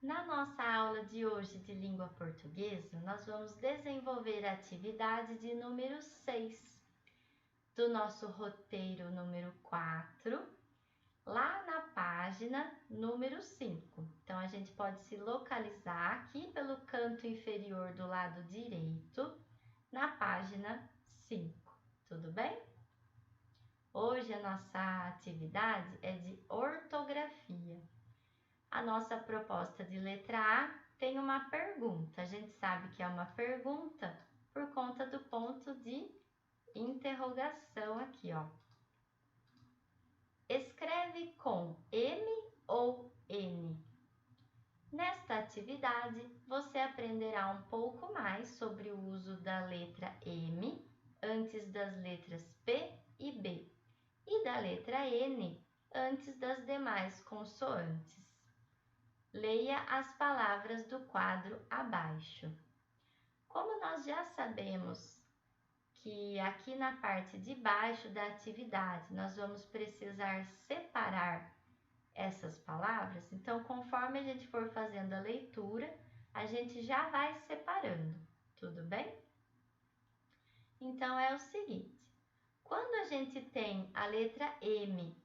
Na nossa aula de hoje de língua portuguesa, nós vamos desenvolver a atividade de número 6 do nosso roteiro número 4, lá na página número 5. Então, a gente pode se localizar aqui pelo canto inferior do lado direito, na página 5, tudo bem? Hoje a nossa atividade é de ortografia. A nossa proposta de letra A tem uma pergunta. A gente sabe que é uma pergunta por conta do ponto de interrogação aqui, ó. Escreve com M ou N? Nesta atividade, você aprenderá um pouco mais sobre o uso da letra M antes das letras P e B e da letra N antes das demais consoantes. Leia as palavras do quadro abaixo. Como nós já sabemos que aqui na parte de baixo da atividade nós vamos precisar separar essas palavras, então conforme a gente for fazendo a leitura, a gente já vai separando, tudo bem? Então é o seguinte, quando a gente tem a letra M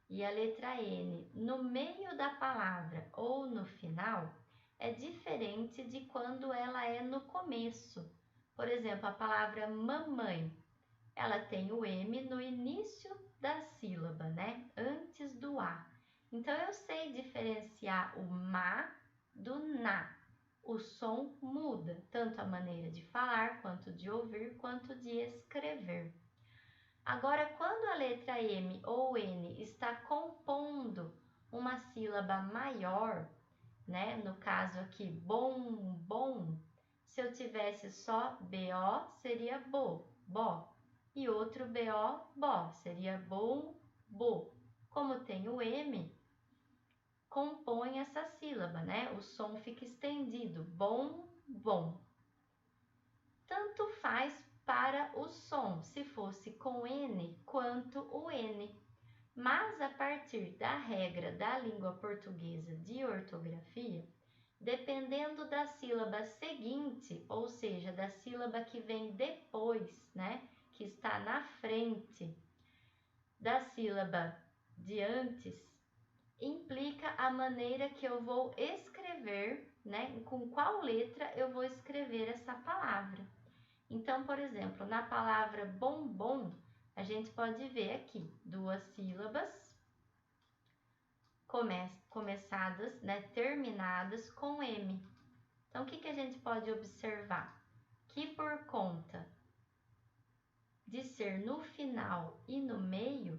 e a letra N no meio da palavra ou no final, é diferente de quando ela é no começo. Por exemplo, a palavra mamãe, ela tem o M no início da sílaba, né? Antes do A. Então, eu sei diferenciar o ma do na. O som muda, tanto a maneira de falar, quanto de ouvir, quanto de escrever. Agora, quando a letra M ou N está compondo uma sílaba maior, né? No caso aqui, bom, bom, se eu tivesse só BO, seria bo, bó. E outro BO, bó, seria bom, bo. Como tem o M, compõe essa sílaba, né? O som fica estendido, bom, bom. Tanto faz para o som, se fosse com N, quanto o N. Mas a partir da regra da língua portuguesa de ortografia, dependendo da sílaba seguinte, ou seja, da sílaba que vem depois, né, que está na frente da sílaba de antes, implica a maneira que eu vou escrever, né, com qual letra eu vou escrever essa palavra. Então, por exemplo, na palavra bombom, a gente pode ver aqui duas sílabas começadas, né, terminadas com M. Então, o que a gente pode observar? Que por conta de ser no final e no meio,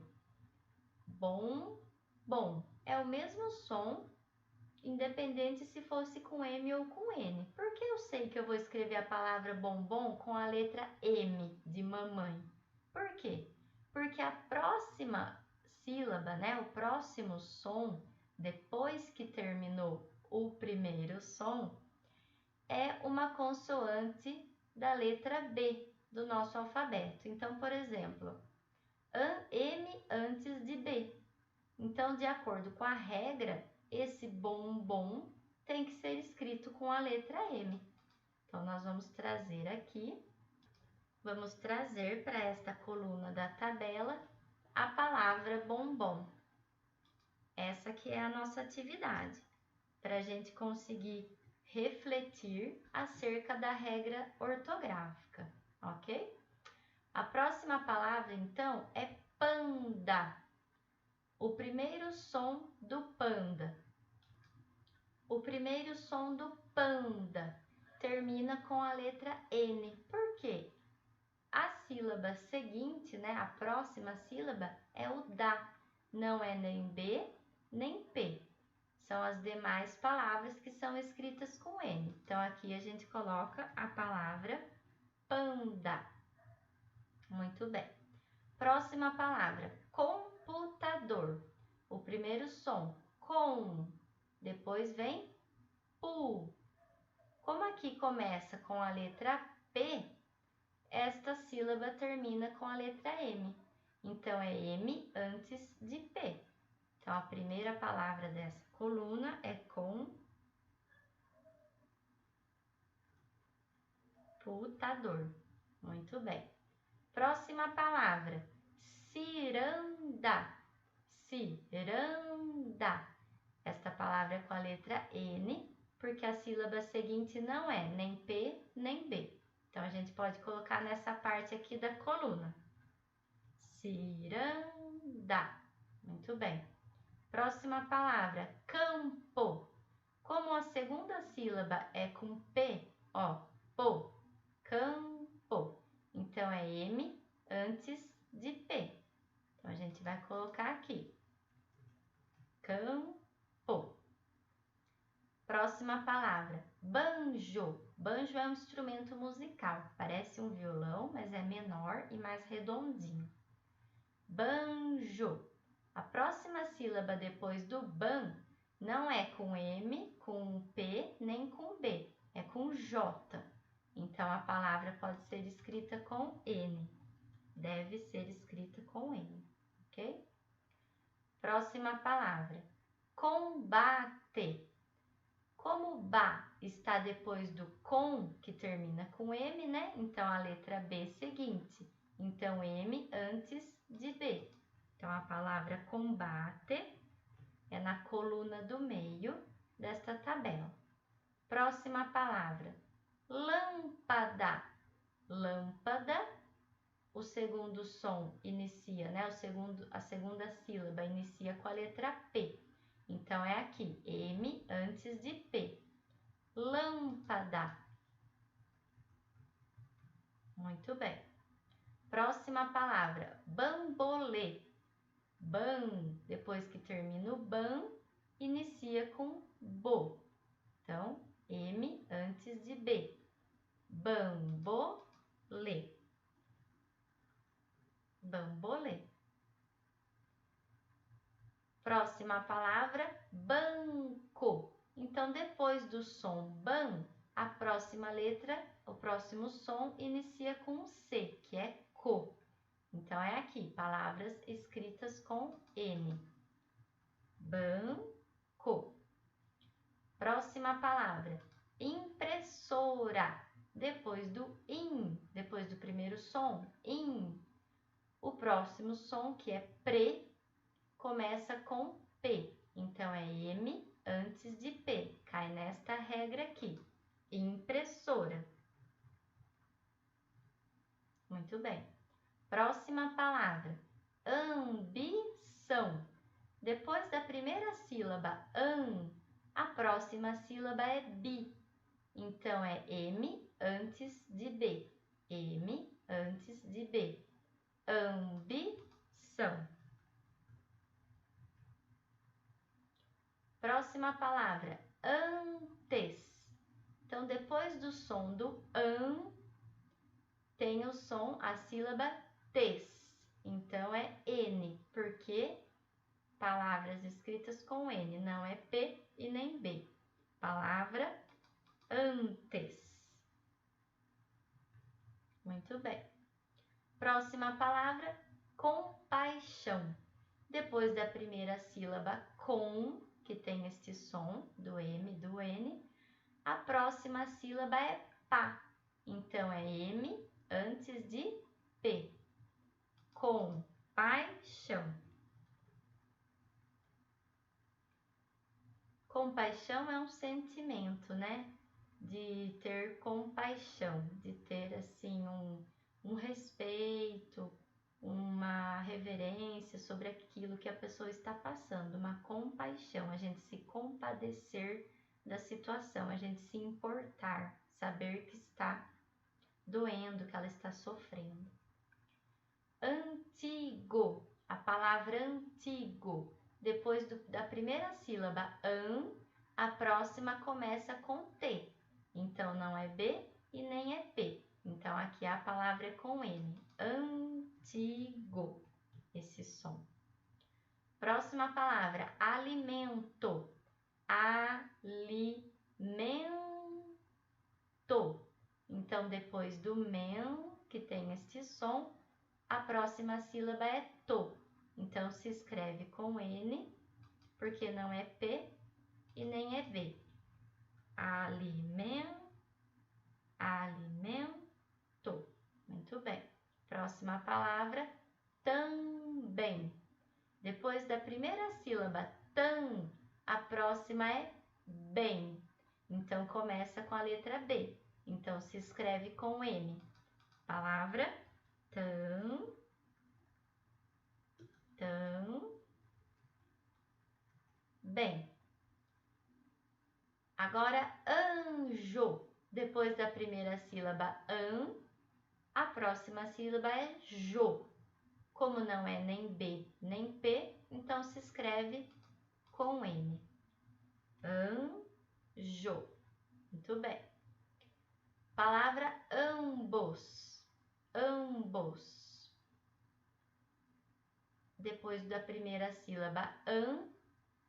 bom, bom, é o mesmo som, independente se fosse com M ou com N. Por que eu sei que eu vou escrever a palavra bombom com a letra M de mamãe? Por quê? Porque a próxima sílaba, né, o próximo som, depois que terminou o primeiro som, é uma consoante da letra B do nosso alfabeto. Então, por exemplo, M antes de B. Então, de acordo com a regra, esse bombom tem que ser escrito com a letra M. Então, nós vamos trazer aqui, vamos trazer para esta coluna da tabela a palavra bombom. Essa aqui é a nossa atividade, para a gente conseguir refletir acerca da regra ortográfica, ok? A próxima palavra, então, é panda. O primeiro som do panda. O primeiro som do panda termina com a letra N. Por quê? A sílaba seguinte, né, a próxima sílaba é o da. Não é nem B, nem P. São as demais palavras que são escritas com N. Então, aqui a gente coloca a palavra panda. Muito bem. Próxima palavra, computador. O primeiro som, com. Depois vem pu. Como aqui começa com a letra P, esta sílaba termina com a letra M. Então, é M antes de P. Então, a primeira palavra dessa coluna é computador. Muito bem. Próxima palavra, ciranda. Ciranda. Esta palavra é com a letra N, porque a sílaba seguinte não é nem P nem B. Então, a gente pode colocar nessa parte aqui da coluna. Ciranda. Muito bem. Próxima palavra, campo. Como a segunda sílaba é com P, ó, po, campo. Então, é M antes de P. Então, a gente vai colocar aqui. Campo. Próxima palavra, banjo. Banjo é um instrumento musical. Parece um violão, mas é menor e mais redondinho. Banjo. A próxima sílaba depois do ban não é com M, com P, nem com B. É com J. Então, a palavra pode ser escrita com N. Deve ser escrita com N, ok? Próxima palavra, combate. Como ba está depois do com, que termina com M, né? Então, a letra B seguinte. Então, M antes de B. Então, a palavra combate é na coluna do meio desta tabela. Próxima palavra, lâmpada. Lâmpada, o segundo som inicia, né? A segunda sílaba inicia com a letra P. Então, é aqui, M antes de P. Lâmpada. Muito bem. Próxima palavra, bambolê. Ban, depois que termina o ban, inicia com bo. Então, M antes de B. Bambolê. Bambolê. Próxima palavra, banco. Então, depois do som ban, a próxima letra, o próximo som inicia com C, que é co. Então, é aqui, palavras escritas com N. Banco. Próxima palavra, impressora. Depois do in, depois do primeiro som, in. O próximo som, que é pre, começa com P. Então, é M antes de P. Cai nesta regra aqui. Impressora. Muito bem. Próxima palavra, ambição. Depois da primeira sílaba, a próxima sílaba é bi. Então, é M antes de B. M antes de B. Ambição. Próxima palavra, antes. Então, depois do som do tem o som, a sílaba tes. Então, é N, porque palavras escritas com N, não é P e nem B. Palavra antes. Muito bem. Próxima palavra, compaixão. Depois da primeira sílaba com, que tem este som do M e do N, a próxima sílaba é pá. Então, é M antes de P. Compaixão. Compaixão é um sentimento, né? De ter compaixão, de ter, assim, um respeito, uma reverência sobre aquilo que a pessoa está passando, uma compaixão, a gente se compadecer da situação, a gente se importar, saber que está doendo, que ela está sofrendo. Antigo, a palavra antigo, depois da primeira sílaba a próxima começa com T, então não é B e nem é P. Então, aqui a palavra é com N. Antigo. Esse som. Próxima palavra, alimento. Alimento. Então, depois do men, que tem este som, a próxima sílaba é to. Então, se escreve com N, porque não é P e nem é B. Alimento. Próxima palavra, também. Depois da primeira sílaba, tam, a próxima é bem. Então, começa com a letra B. Então, se escreve com M. Palavra, bem. Agora, anjo. Depois da primeira sílaba, a próxima sílaba é jo. Como não é nem B nem P, então se escreve com M. Anjo. Muito bem. Palavra ambos. Ambos. Depois da primeira sílaba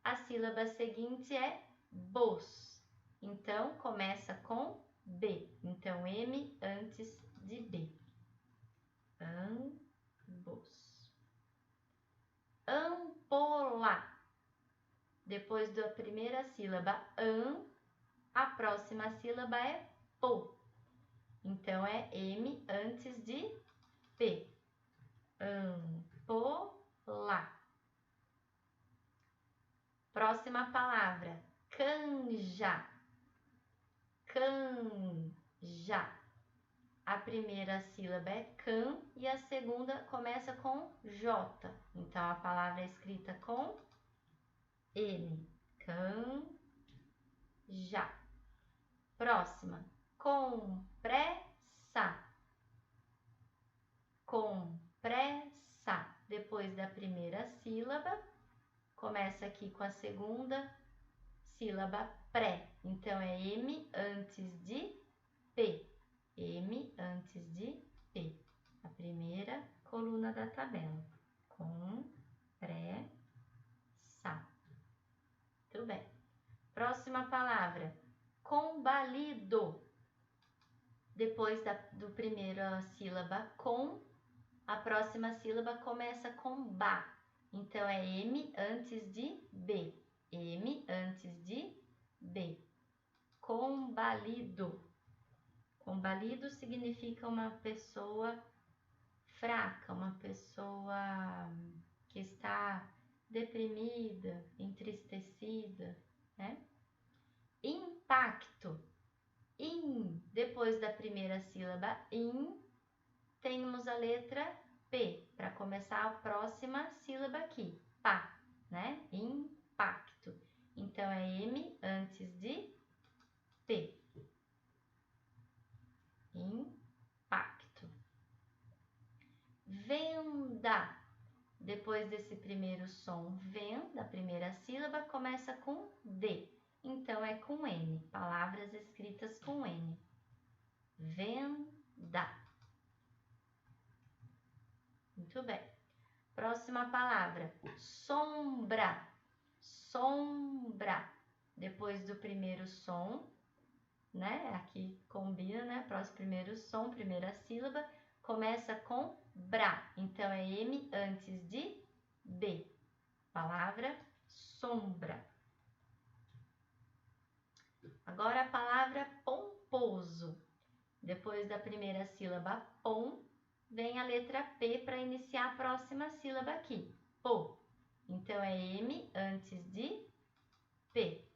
a sílaba seguinte é bos. Então, começa com B. Então, M antes de B. Ambos. Ampola. Depois da primeira sílaba a próxima sílaba é po. Então, é M antes de P. Ampola. Próxima palavra, canja. Canja. A primeira sílaba é can e a segunda começa com J. Então, a palavra é escrita com N. Canja. Próxima, compressa. Compressa. Depois da primeira sílaba, começa aqui com a segunda sílaba pré. Então, é M antes de P. M antes de P. A primeira coluna da tabela. Compressa. Muito bem. Próxima palavra. Combalido. Depois do primeira sílaba com, a próxima sílaba começa com ba. Então, é M antes de B. M antes de B. Combalido. Combalido significa uma pessoa fraca, uma pessoa que está deprimida, entristecida, né? Impacto. Depois da primeira sílaba temos a letra P, para começar a próxima sílaba aqui, pá, né? Impacto. Então, é M antes de P. Impacto. Venda. Depois desse primeiro som, da primeira sílaba, começa com D. Então, é com N. Palavras escritas com N. Venda. Muito bem. Próxima palavra, sombra. Sombra. Depois do primeiro som, né? Aqui combina, né? Próximo primeiro som, primeira sílaba, começa com bra. Então, é M antes de B. Palavra sombra. Agora a palavra pomposo. Depois da primeira sílaba pom, vem a letra P para iniciar a próxima sílaba aqui. Po. Então, é M antes de P.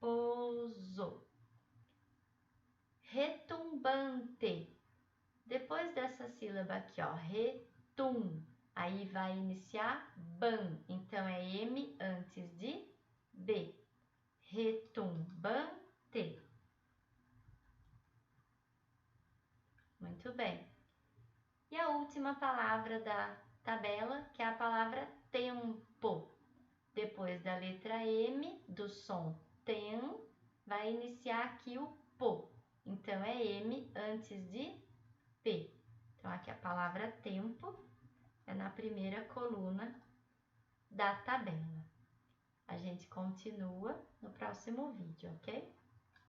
Pomposo. Retumbante. Depois dessa sílaba aqui, ó, retum, aí vai iniciar ban. Então, é M antes de B. Retumbante. Muito bem. E a última palavra da tabela, que é a palavra tempo. Depois da letra M, do som tem, vai iniciar aqui o po. Então, é M antes de P. Então, aqui a palavra tempo é na primeira coluna da tabela. A gente continua no próximo vídeo, ok?